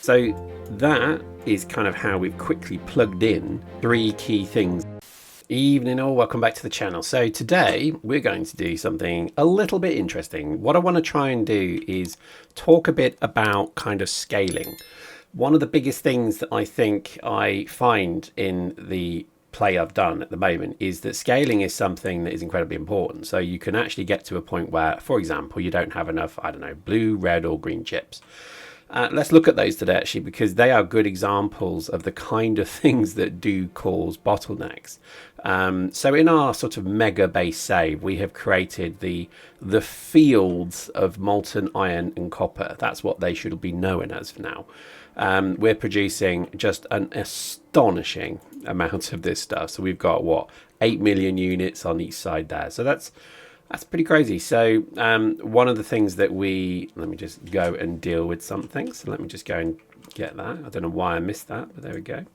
So that is kind of how we've quickly plugged in 3 key things. Evening all, welcome back to the channel. So today we're going to do something a little bit interesting. What I want to try and do is talk a bit about kind of scaling. One of the biggest things that I think I find in the play I've done at the moment is that scaling is something that is incredibly important. So you can actually get to a point where, for example, you don't have enough, I don't know, blue, red or green chips. Let's look at those today actually, because they are good examples of the kind of things that do cause bottlenecks. So in our sort of mega base save, we have created the fields of molten iron and copper. That's what they should be known as for now. We're producing just an astonishing amount of this stuff. So we've got what, 8 million units on each side there. So that's pretty crazy. So one of the things that let me just go and deal with something. So let me just go and get that. I don't know why I missed that, but there we go.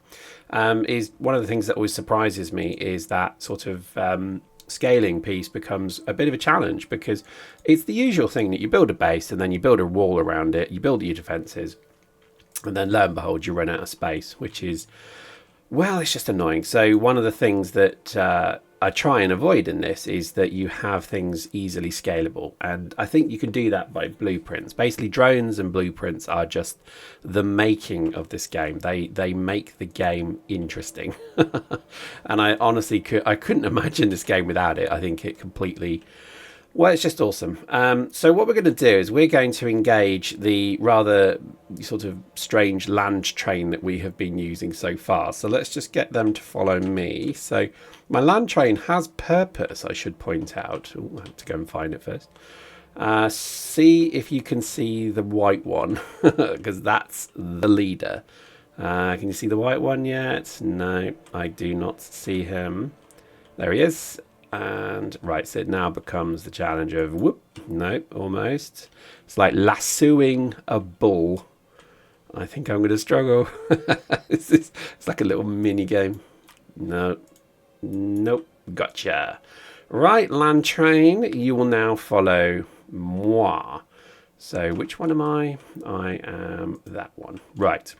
Is one of the things that always surprises me is that sort of scaling piece becomes a bit of a challenge, because it's the usual thing that you build a base and then you build a wall around it, you build your defenses, and then lo and behold, you run out of space, which is, well, it's just annoying. So one of the things that I try and avoid in this is that you have things easily scalable, and I think you can do that by blueprints. Basically, drones and blueprints are just the making of this game. They make the game interesting, and I honestly couldn't imagine this game without it. I think it completely. Well, it's just awesome. So what we're going to do is we're going to engage the rather sort of strange land train that we have been using so far. So let's just get them to follow me. So my land train has purpose, I should point out. Ooh, I have to go and find it first. See if you can see the white one, because that's the leader. Can you see the white one yet? No, I do not see him. There he is. And right, so it now becomes the challenge of whoop. No, almost. It's like lassoing a bull. I think I'm going to struggle. It's like a little mini game. No, nope, gotcha. Right, land train, you will now follow moi. So which one am I? I am that one. Right.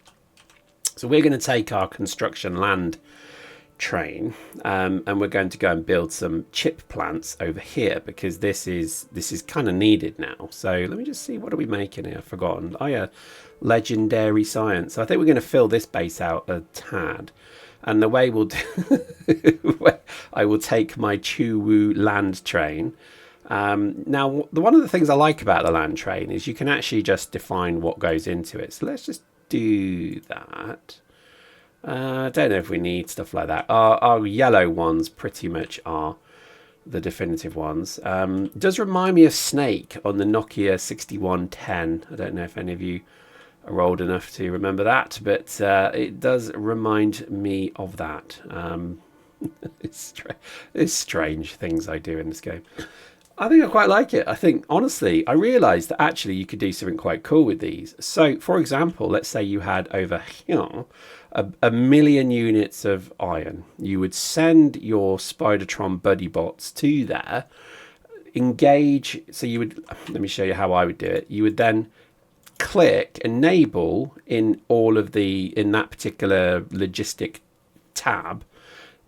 So we're going to take our construction land train and we're going to go and build some chip plants over here, because this is kind of needed now. So let me just see, what are we making here? I've forgotten. Oh yeah, legendary science. So I think we're going to fill this base out a tad, and the way we'll do I will take my Chuwu land train. Now one of the things I like about the land train is you can actually just define what goes into it. So let's just do that. I don't know if we need stuff like that. Our yellow ones pretty much are the definitive ones. It does remind me of Snake on the Nokia 6110. I don't know if any of you are old enough to remember that, but it does remind me of that. It's strange things I do in this game. I think I quite like it. I think, honestly, I realised that actually you could do something quite cool with these. So, for example, let's say you had over here a million units of iron. You would send your Spidertron buddy bots to there, engage. So you would, let me show you how I would do it. You would then click enable in in that particular logistic tab.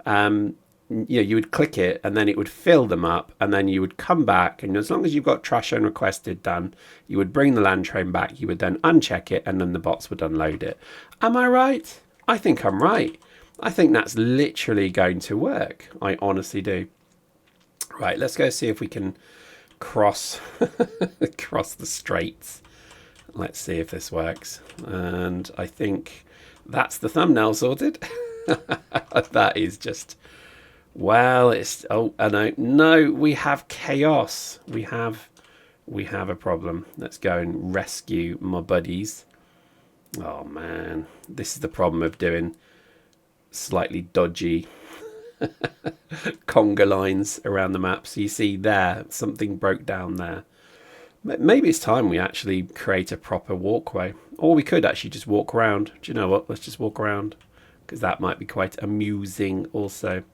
You would click it and then it would fill them up, and then you would come back, and as long as you've got trash unrequested done, you would bring the land train back, you would then uncheck it, and then the bots would unload it. Am I right? I think I'm right. I think that's literally going to work. I honestly do. Right, let's go see if we can cross cross the straits. Let's see if this works. And I think that's the thumbnail sorted. That is just... Well, it's no, we have chaos. We have a problem. Let's go and rescue my buddies. Oh man, this is the problem of doing slightly dodgy conga lines around the map. So you see there, something broke down there. Maybe it's time we actually create a proper walkway, or we could actually just walk around. Do you know what? Let's just walk around, because that might be quite amusing also.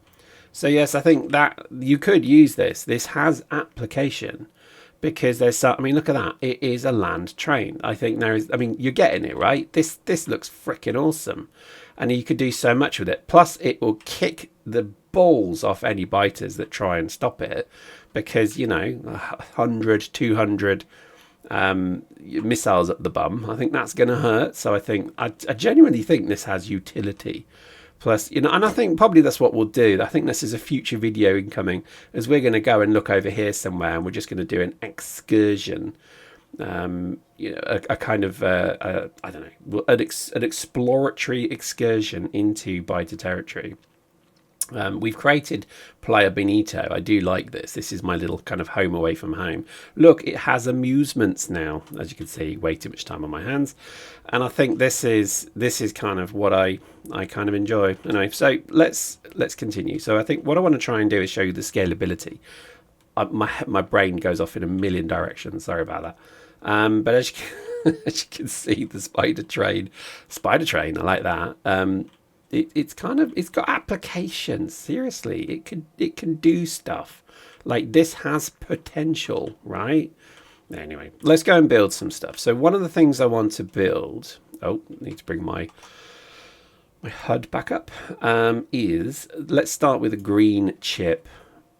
So yes, I think that you could use this. This has application, because there's some, I mean, look at that. It is a land train. I think there is, I mean, you're getting it, right? This looks freaking awesome. And you could do so much with it. Plus, it will kick the balls off any biters that try and stop it, because, you know, 100, 200 missiles at the bum. I think that's going to hurt. So I genuinely think this has utility. Plus, you know, and I think probably that's what we'll do. I think this is a future video incoming, as we're going to go and look over here somewhere, and we're just going to do an excursion. You know, a kind of I don't know, an exploratory excursion into biter territory. We've created Playa Benito. I do like this. This is my little kind of home away from home. Look, it has amusements now. As you can see, way too much time on my hands. And I think this is kind of what I kind of enjoy. Anyway, so let's continue. So I think what I want to try and do is show you the scalability. My brain goes off in a million directions. Sorry about that. But as you can see, the Spidertron, I like that. It's got applications. Seriously, it can do stuff. Like, this has potential, right? Anyway, let's go and build some stuff. So one of the things I want to build, need to bring my HUD back up, is, let's start with a green chip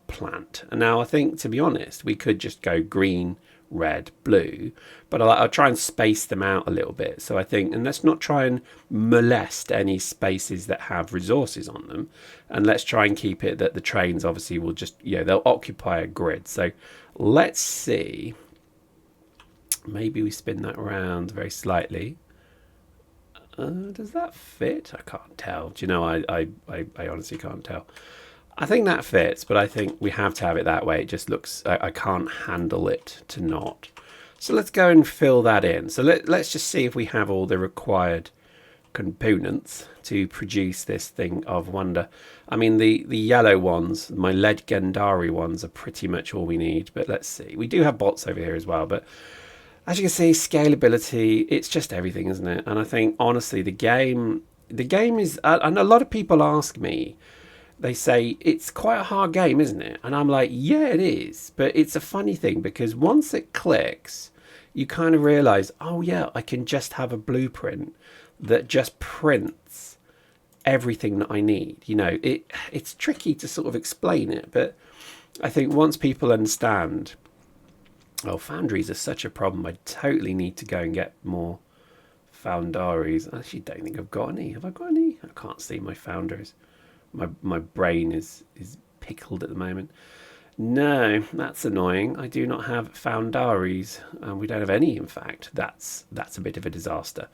plant. And now I think, to be honest, we could just go green, red, blue, but I'll try and space them out a little bit. So I think, and let's not try and molest any spaces that have resources on them, and let's try and keep it that the trains obviously will just, you know, they'll occupy a grid. So let's see, maybe we spin that around very slightly. Does that fit? I can't tell. Do you know, I honestly can't tell. I think that fits, but I think we have to have it that way. It just looks, I can't handle it to not. So let's go and fill that in. So let's just see if we have all the required components to produce this thing of wonder. I mean, the yellow ones, my legendary ones, are pretty much all we need. But let's see. We do have bots over here as well. But as you can see, scalability, it's just everything, isn't it? And I think, honestly, the game is, and a lot of people ask me, they say, it's quite a hard game, isn't it? And I'm like, yeah, it is. But it's a funny thing, because once it clicks, you kind of realize, oh yeah, I can just have a blueprint that just prints everything that I need. You know, it's tricky to sort of explain it, but I think once people understand, oh, foundries are such a problem. I totally need to go and get more foundaries. I actually don't think I've got any. Have I got any? I can't see my founders. My brain is pickled at the moment. No, that's annoying. I do not have foundaries. We don't have any, in fact. That's a bit of a disaster.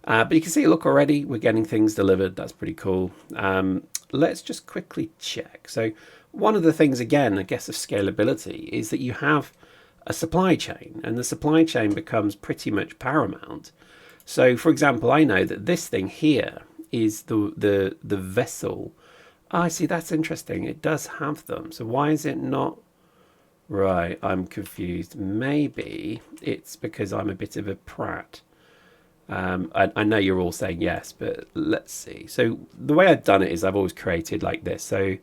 But you can see, look, already we're getting things delivered. That's pretty cool. Let's just quickly check. So one of the things, again, I guess, of scalability is that you have a supply chain, and the supply chain becomes pretty much paramount. So, for example, I know that this thing here is the vessel. I see, that's interesting. It does have them. So why is it not? Right, I'm confused. Maybe it's because I'm a bit of a prat. I know you're all saying yes, but let's see. So the way I've done it is I've always created like this. So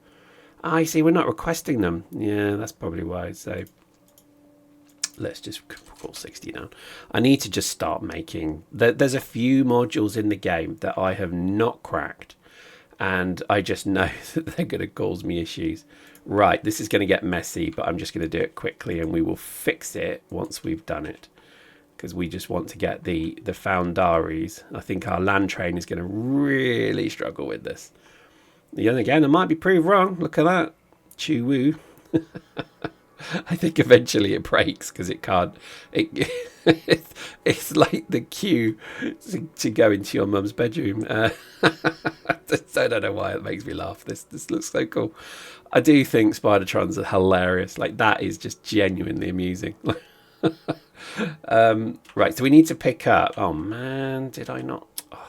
I see, we're not requesting them. Yeah, that's probably why. So let's just call 60 down. I need to just start making. There's a few modules in the game that I have not cracked, and I just know that they're going to cause me issues. Right, this is going to get messy, but I'm just going to do it quickly, and we will fix it once we've done it, because we just want to get the foundaries. I think our land train is going to really struggle with this. And again, I might be proved wrong. Look at that. Choo-woo. I think eventually it breaks because it can't. It's like the queue to go into your mum's bedroom. I don't know why it makes me laugh. This looks so cool. I do think Spidertrons are hilarious. Like, that is just genuinely amusing. Right, so we need to pick up. Oh man, did I not? Oh,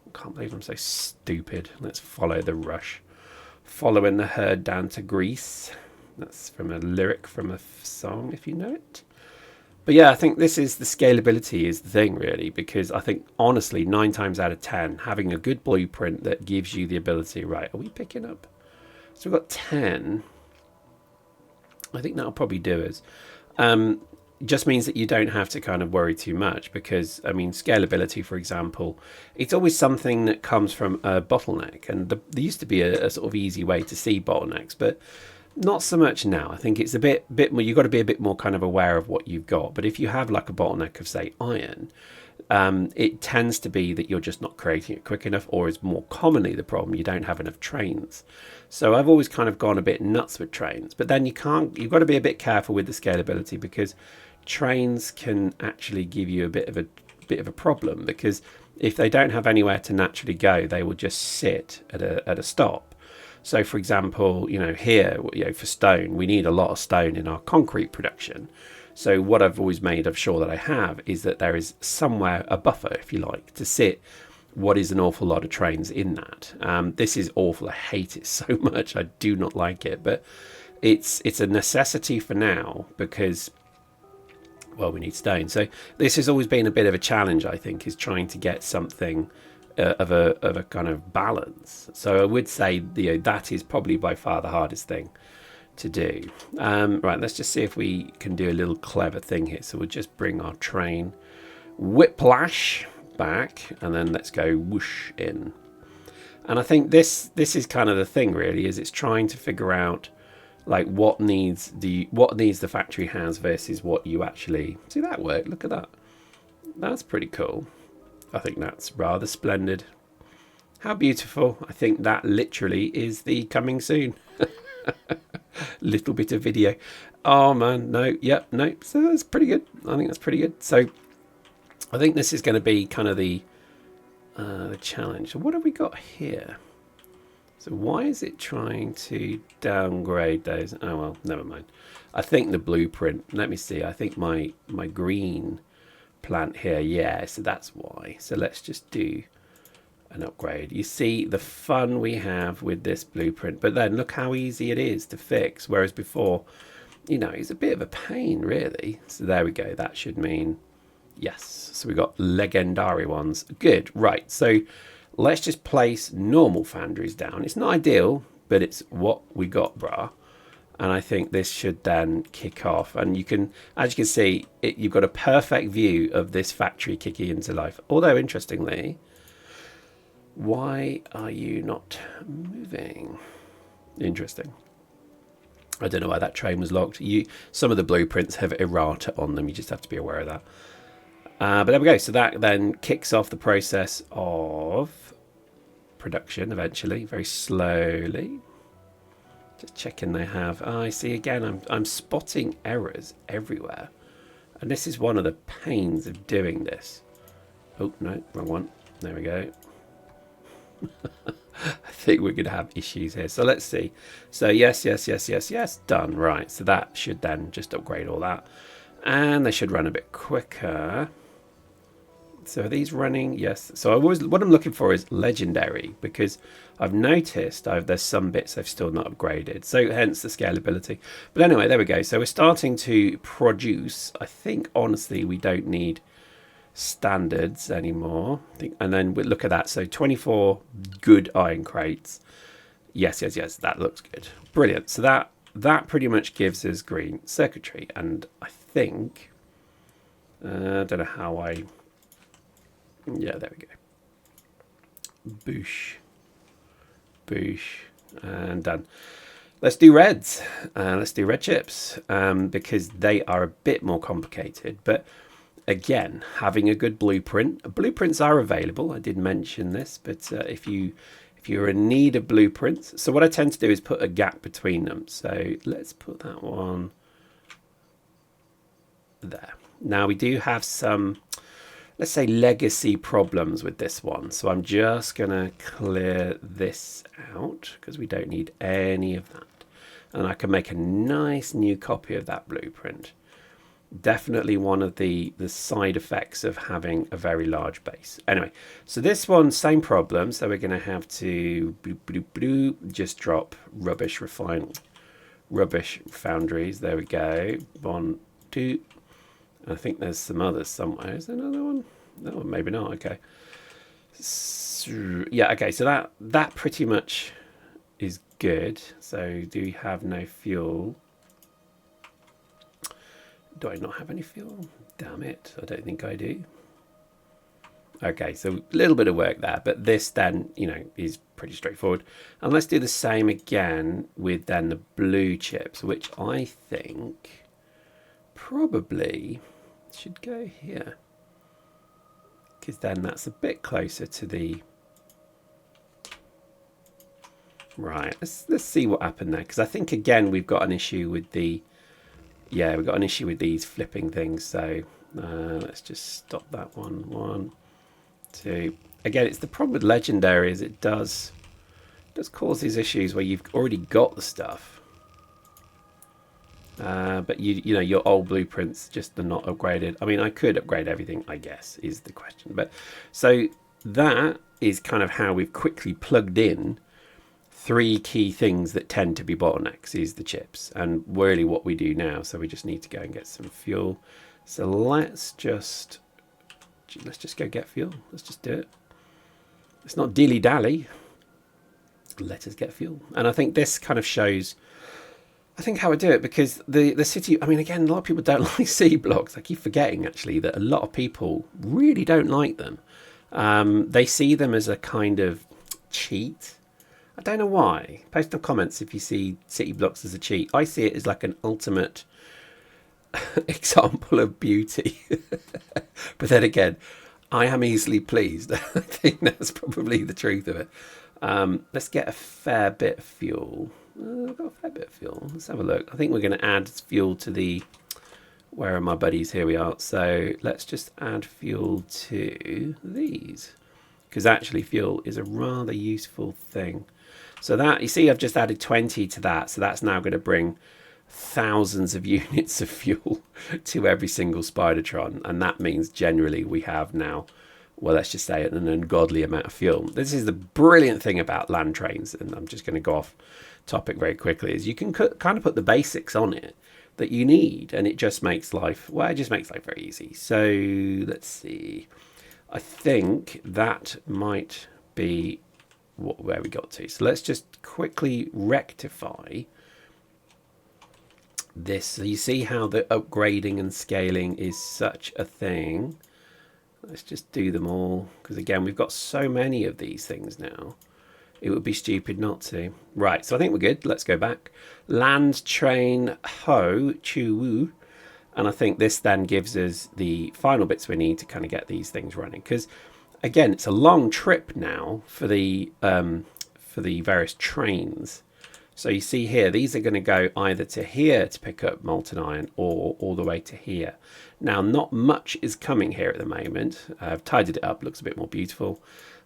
I can't believe I'm so stupid. Let's follow the rush. Following the herd down to Greece. That's from a lyric from a song, if you know it. But yeah, I think this is the scalability is the thing, really, because I think, honestly, 9 times out of 10, having a good blueprint that gives you the ability, right, are we picking up? So we've got 10. I think that'll probably do us. Just means that you don't have to kind of worry too much, because I mean, scalability, for example, it's always something that comes from a bottleneck, and there used to be a sort of easy way to see bottlenecks, but not so much now. I think it's a bit more, you've got to be a bit more kind of aware of what you've got. But if you have like a bottleneck of, say, iron, it tends to be that you're just not creating it quick enough, or is more commonly the problem, you don't have enough trains. So I've always kind of gone a bit nuts with trains, but then you've got to be a bit careful with the scalability, because trains can actually give you a bit of a problem, because if they don't have anywhere to naturally go, they will just sit at a stop. So for example, here, for stone, we need a lot of stone in our concrete production. So what I've always made sure that I have is that there is somewhere a buffer, if you like, to sit what is an awful lot of trains in that. This is awful. I hate it so much. I do not like it, but it's a necessity for now, because, well, we need stone. So this has always been a bit of a challenge, I think, is trying to get something of a kind of balance. So I would say that is probably by far the hardest thing to do. Right, let's just see if we can do a little clever thing here. So we'll just bring our train whiplash back, and then let's go whoosh in. And I think this is kind of the thing, really, is it's trying to figure out like what needs the factory has versus what you actually see. That work, look at that. That's pretty cool. I think that's rather splendid. How beautiful. I think that literally is the coming soon. Little bit of video. Oh man, no, yep, no. So that's pretty good. I think that's pretty good. So I think this is going to be kind of the challenge. So what have we got here? So why is it trying to downgrade those? Oh well, never mind. I think the blueprint. Let me see. I think my green plant here. Yeah, so that's why. So let's just do an upgrade. You see the fun we have with this blueprint, but then look how easy it is to fix. Whereas before, it's a bit of a pain, really. So there we go. That should mean yes. So we got legendary ones. Good. Right. So let's just place normal foundries down. It's not ideal, but it's what we got, brah. And I think this should then kick off. And you can, as you can see, you've got a perfect view of this factory kicking into life. Although, interestingly, why are you not moving? Interesting. I don't know why that train was locked. Some of the blueprints have errata on them. You just have to be aware of that. But there we go. So that then kicks off the process of production eventually, very slowly. Just checking they have. Oh, I see again. I'm spotting errors everywhere, and this is one of the pains of doing this. Oh no, wrong one. There we go. I think we're going to have issues here. So let's see. So yes, done. Right. So that should then just upgrade all that, and they should run a bit quicker. So are these running? Yes. So what I'm looking for is legendary, because I've noticed there's some bits I've still not upgraded. So hence the scalability. But anyway, there we go. So we're starting to produce. I think honestly we don't need standards anymore. And then we look at that. So 24 good iron crates. Yes. That looks good. Brilliant. So that pretty much gives us green circuitry. And I think I don't know how I. Yeah, there we go. Boosh. And done. Let's do reds. Let's do red chips, because they are a bit more complicated. But again, having a good blueprints are available. I did mention this, but if you're in need of blueprints, so what I tend to do is put a gap between them. So let's put that one there. Now we do have some, let's say, legacy problems with this one. So I'm just going to clear this out because we don't need any of that. And I can make a nice new copy of that blueprint. Definitely one of the side effects of having a very large base. Anyway, so this one, same problem. So we're going to have to just drop rubbish foundries. There we go. 1, 2. I think there's some others somewhere. Is there another one? No, maybe not. Okay. So, yeah, okay. So that pretty much is good. So do we have no fuel? Do I not have any fuel? Damn it, I don't think I do. Okay, so a little bit of work there, but this then, you know, is pretty straightforward. And let's do the same again with then the blue chips, which I think probably should go here, because then that's a bit closer to the... Right, let's see what happened there, because I think again we've got an issue with the... Yeah, we've got an issue with these flipping things, so let's just stop that one. 1, 2. Again, it's the problem with Legendary is it does cause these issues where you've already got the stuff, but you know your old blueprints just are not upgraded. I mean, I could upgrade everything, I guess, is the question. But so that is kind of how we've quickly plugged in 3 key things that tend to be bottlenecks is the chips, and really what we do now. So we just need to go and get some fuel. So let's just go get fuel. Let's just do it. It's not dilly dally. Let us get fuel. And I think this kind of shows, I think, how I do it, because the city, I mean, again, a lot of people don't like C blocks. I keep forgetting actually that a lot of people really don't like them. They see them as a kind of cheat. I don't know why. Post in the comments if you see city blocks as a cheat. I see it as like an ultimate example of beauty. But then again, I am easily pleased. I think that's probably the truth of it. Let's get a fair bit of fuel. I've got a fair bit of fuel. Let's have a look. I think we're going to add fuel to the... Where are my buddies? Here we are. So let's just add fuel to these, because actually fuel is a rather useful thing. So that, you see, I've just added 20 to that. So that's now going to bring thousands of units of fuel to every single Spidertron. And that means generally we have now, well, let's just say an ungodly amount of fuel. This is the brilliant thing about land trains. And I'm just going to go off topic very quickly, is you can kind of put the basics on it that you need. And it just makes life, well, it just makes life very easy. So let's see. I think that might be where we got to. So let's just quickly rectify this. So you see how the upgrading and scaling is such a thing. Let's just do them all, because again, we've got so many of these things now. It would be stupid not to. Right, so I think we're good. Let's go back. Land train ho chu woo. And I think this then gives us the final bits we need to kind of get these things running. Because, again, it's a long trip now for the various trains. So you see here, these are going to go either to here to pick up molten iron or all the way to here. Now, not much is coming here at the moment. I've tidied it up, looks a bit more beautiful.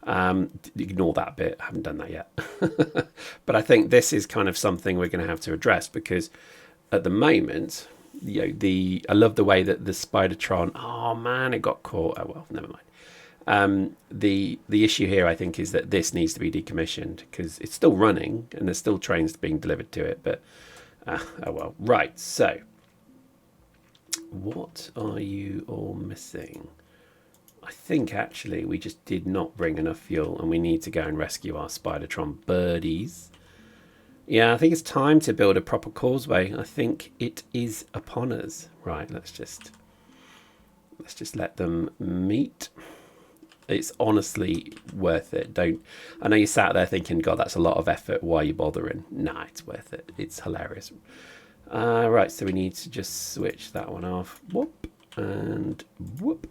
Ignore that bit, I haven't done that yet. But I think this is kind of something we're going to have to address, because at the moment... You know, I love the way that the Spidertron, oh man, it got caught. Oh well, never mind. The issue here, I think, is that this needs to be decommissioned, because it's still running and there's still trains being delivered to it. But oh well. Right. So, what are you all missing? I think actually we just did not bring enough fuel, and we need to go and rescue our Spidertron birdies. Yeah, I think it's time to build a proper causeway. I think it is upon us. Right, let's just let them meet. It's honestly worth it. I know you sat there thinking, God, that's a lot of effort. Why are you bothering? Nah, it's worth it. It's hilarious. Right, so we need to just switch that one off. Whoop and whoop.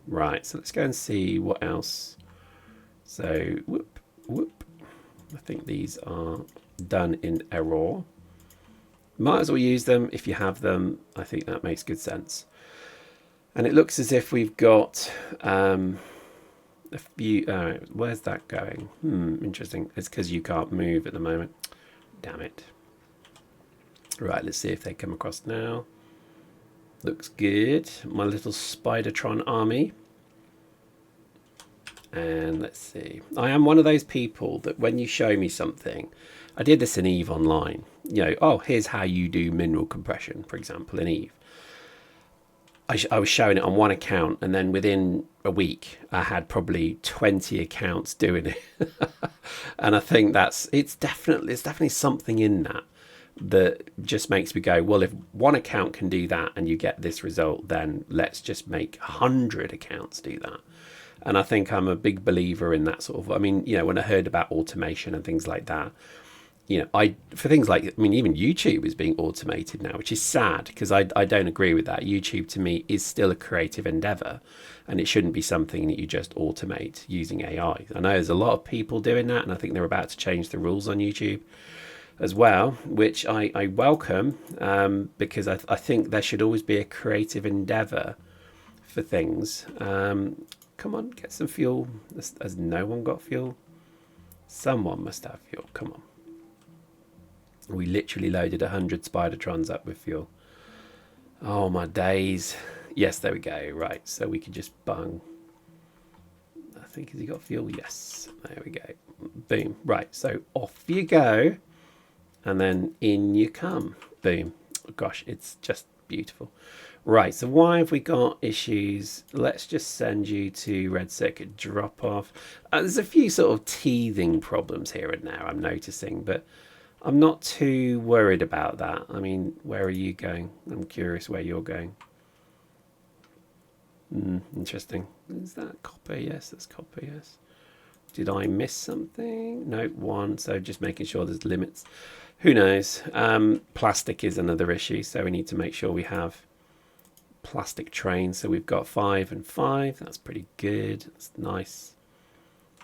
Right, so let's go and see what else. So whoop, whoop. I think these are done in error. Might as well use them if you have them. I think that makes good sense. And it looks as if we've got a few... where's that going? Interesting. It's because you can't move at the moment. Damn it. Right, let's see if they come across now. Looks good. My little Spidertron army. And let's see. I am one of those people that when you show me something... I did this in Eve Online. You know, oh, here's how you do mineral compression, for example, in Eve. I was showing it on one account, and then within a week, I had probably 20 accounts doing it. And I think it's definitely something in that. that just makes me go, well, if one account can do that and you get this result, then let's just make 100 accounts do that. And I think I'm a big believer in that sort of, I mean, you know, when I heard about automation and things like that, you know, for things like, I mean, even YouTube is being automated now, which is sad because I don't agree with that. YouTube to me is still a creative endeavor, and it shouldn't be something that you just automate using AI. I know there's a lot of people doing that, and I think they're about to change the rules on YouTube as well, which I welcome, because I think there should always be a creative endeavor for things. Come on, get some fuel. Has no one got fuel? Someone must have fuel. Come on. We literally loaded 100 Spidertrons up with fuel. Oh my days. Yes, there we go. Right, so we could just bung. I think, has he got fuel? Yes, there we go. Boom. Right, so off you go. And then in you come. Boom. Oh, gosh, it's just beautiful. Right, so why have we got issues? Let's just send you to red circuit drop off. There's a few sort of teething problems here and now I'm noticing, but I'm not too worried about that. I mean, where are you going? I'm curious where you're going. Interesting. Is that copper? Yes, that's copper, yes. Did I miss something? No, one. So just making sure there's limits. Who knows? Plastic is another issue, so we need to make sure we have plastic trains. So we've got 5 and 5. That's pretty good. That's nice.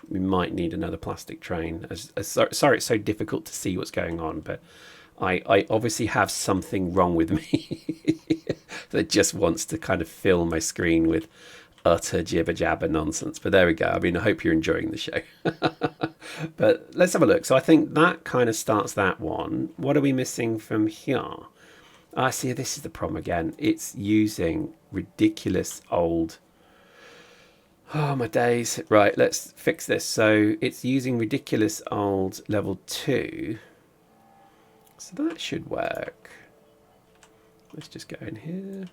We might need another plastic train. Sorry, it's so difficult to see what's going on, but I obviously have something wrong with me that just wants to kind of fill my screen with utter jibber jabber nonsense. But there we go. I mean, I hope you're enjoying the show. But let's have a look. So I think that kind of starts that one. What are we missing from here? I see, this is the problem again. It's using ridiculous old... Oh, my days. Right, let's fix this. So it's using ridiculous old level 2. So that should work. Let's just go in here.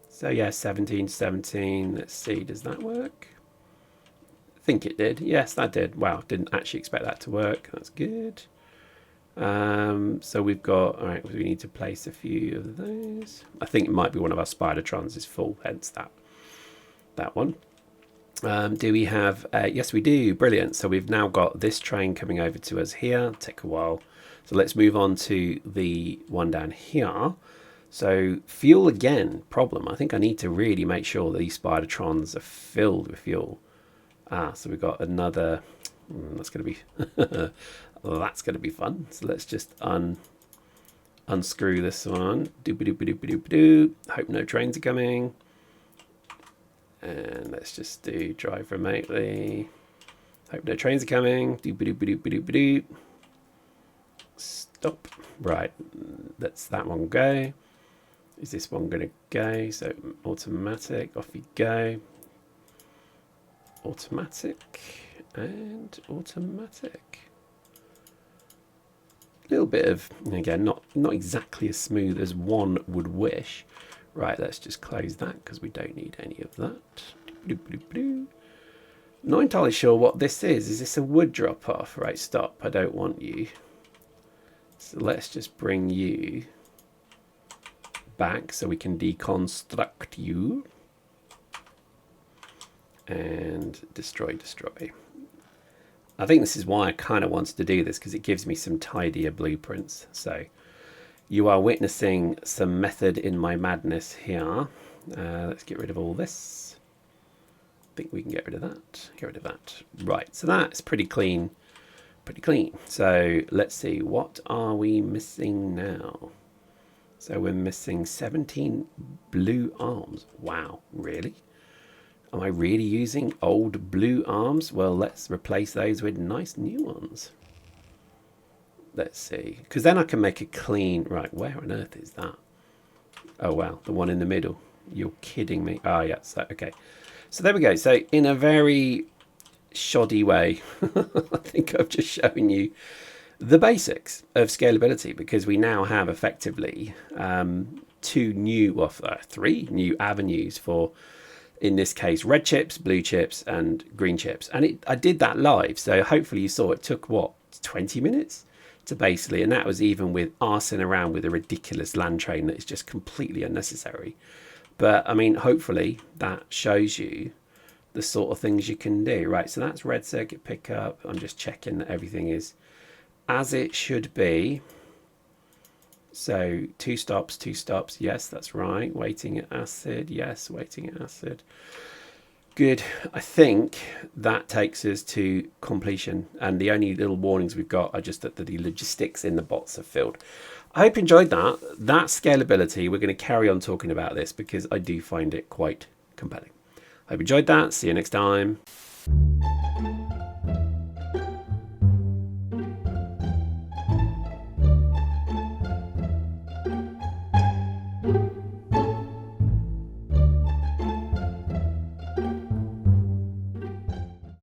So yeah, 17, 17. Let's see, does that work? I think it did. Yes, that did. Wow, didn't actually expect that to work. That's good. So we've got, all right, we need to place a few of those. I think it might be one of our Spidertrons is full, hence that one. Do we have, yes we do, brilliant. So we've now got this train coming over to us here. Take a while. So let's move on to the one down here. So fuel again, problem. I think I need to really make sure that these Spidertrons are filled with fuel. So we've got another, that's going to be, that's going to be fun. So let's just unscrew this one. Doop-a-doop-a-doop-a-doop-a-doop. Hope no trains are coming. And let's just do drive remotely. Hope no trains are coming. Doop-a-doop-a-doop-a-doop-a-doop. Stop. Right, let's that one go. Is this one going to go? So automatic, off you go. Automatic and automatic. A little bit of, again, not exactly as smooth as one would wish. Right, let's just close that because we don't need any of that. Not entirely sure what this is. Is this a wood drop off? Right, stop. I don't want you. So let's just bring you back so we can deconstruct you. And destroy. I think this is why I kind of wanted to do this, because it gives me some tidier blueprints. So you are witnessing some method in my madness here. Let's get rid of all this. I think we can get rid of that. Get rid of that. Right, so that's pretty clean. Pretty clean. So let's see, what are we missing now? So we're missing 17 blue arms. Wow, really? Am I really using old blue arms? Well, let's replace those with nice new ones. Let's see, because then I can make a clean, right, where on earth is that? Oh, wow, the one in the middle. You're kidding me. Oh, yeah, so, okay. So there we go. So in a very shoddy way, I think I've just shown you the basics of scalability, because we now have effectively three new avenues for, in this case, red chips, blue chips, and green chips. And I did that live, so hopefully you saw it took, what, 20 minutes to basically, and that was even with arsing around with a ridiculous land train that is just completely unnecessary. But I mean, hopefully that shows you the sort of things you can do. Right, so that's red circuit pickup. I'm just checking that everything is as it should be. So two stops, yes, that's right. Waiting at acid, yes, waiting at acid. Good. I think that takes us to completion, and the only little warnings we've got are just that the logistics in the bots are filled. I hope you enjoyed that. That scalability, we're going to carry on talking about this because I do find it quite compelling. I hope you enjoyed that. See you next time.